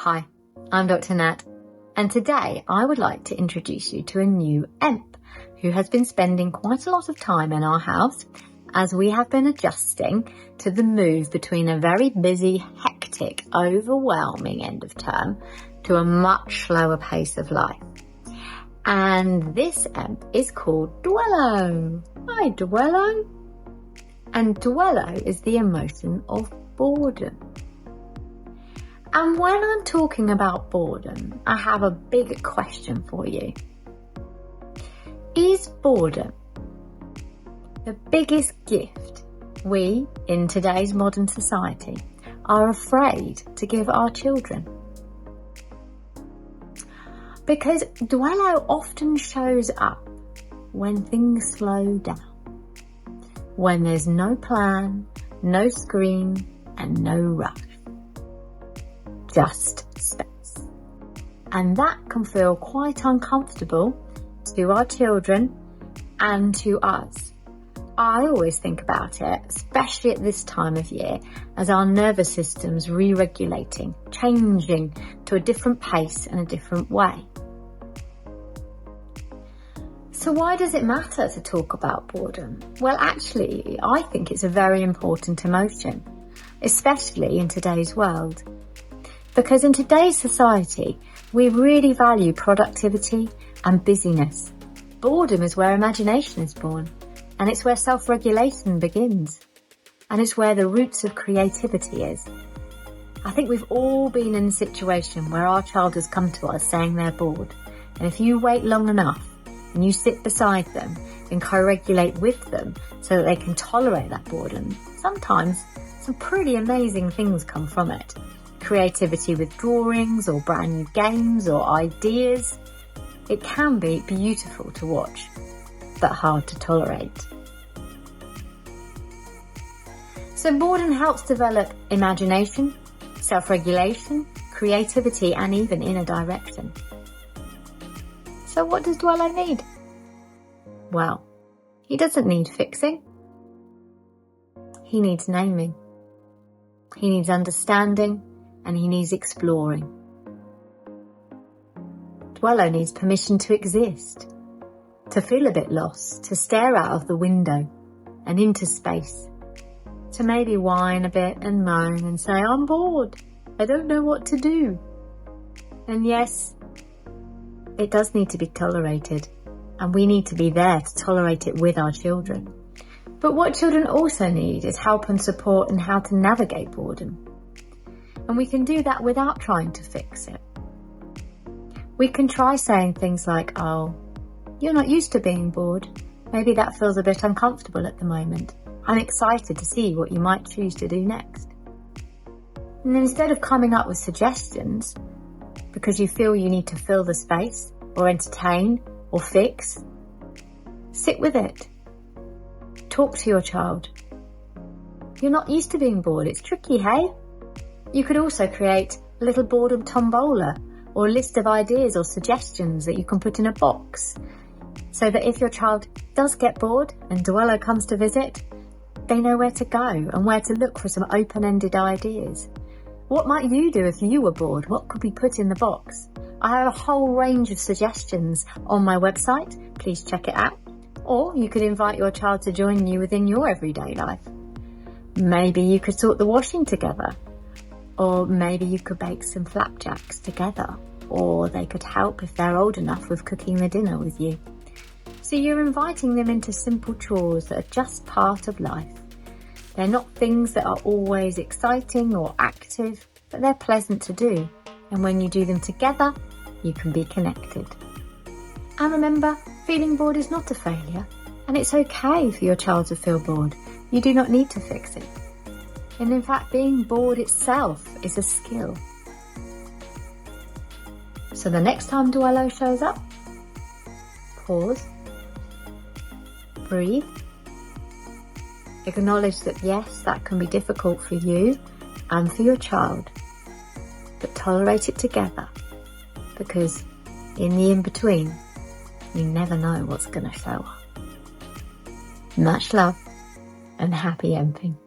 Hi, I'm Dr. Nat, and today I would like to introduce you to a new Emp who has been spending quite a lot of time in our house as we have been adjusting to the move between a very busy, hectic, overwhelming end of term to a much slower pace of life. And this Emp is called Dwello. Hi, Dwello. And Dwello is the emotion of boredom. And when I'm talking about boredom, I have a big question for you. Is boredom the biggest gift we, in today's modern society, are afraid to give our children? Because Dwello often shows up when things slow down, when there's no plan, no screen, and no rush. Just space. And that can feel quite uncomfortable to our children and to us. I always think about it, especially at this time of year, as our nervous system's re-regulating, changing to a different pace and a different way. So why does it matter to talk about boredom? Well, actually, I think it's a very important emotion, especially in today's world. Because in today's society, we really value productivity and busyness. Boredom is where imagination is born, and it's where self-regulation begins, and it's where the roots of creativity is. I think we've all been in a situation where our child has come to us saying they're bored, and if you wait long enough and you sit beside them and co-regulate with them so that they can tolerate that boredom, sometimes some pretty amazing things come from it. Creativity with drawings or brand new games or ideas. It can be beautiful to watch, but hard to tolerate. So boredom helps develop imagination, self-regulation, creativity, and even inner direction. So what does Dwello need? Well, he doesn't need fixing. He needs naming. He needs understanding. And he needs exploring. Dwello needs permission to exist, to feel a bit lost, to stare out of the window and into space, to maybe whine a bit and moan and say, I'm bored, I don't know what to do. And yes, it does need to be tolerated, and we need to be there to tolerate it with our children. But what children also need is help and support in how to navigate boredom. And we can do that without trying to fix it. We can try saying things like, oh, you're not used to being bored. Maybe that feels a bit uncomfortable at the moment. I'm excited to see what you might choose to do next. And instead of coming up with suggestions, because you feel you need to fill the space, or entertain, or fix, sit with it. Talk to your child. You're not used to being bored. It's tricky, hey? You could also create a little boredom tombola or a list of ideas or suggestions that you can put in a box so that if your child does get bored and Dwello comes to visit, they know where to go and where to look for some open-ended ideas. What might you do if you were bored? What could be put in the box? I have a whole range of suggestions on my website. Please check it out. Or you could invite your child to join you within your everyday life. Maybe you could sort the washing together. Or maybe you could bake some flapjacks together, or they could help if they're old enough with cooking the dinner with you. So you're inviting them into simple chores that are just part of life. They're not things that are always exciting or active, but they're pleasant to do. And when you do them together, you can be connected. And remember, feeling bored is not a failure, and it's okay for your child to feel bored. You do not need to fix it. And in fact, being bored itself is a skill. So the next time Dwello shows up, pause, breathe, acknowledge that yes, that can be difficult for you and for your child, but tolerate it together, because in the in-between, you never know what's going to show up. Much love and happy emping.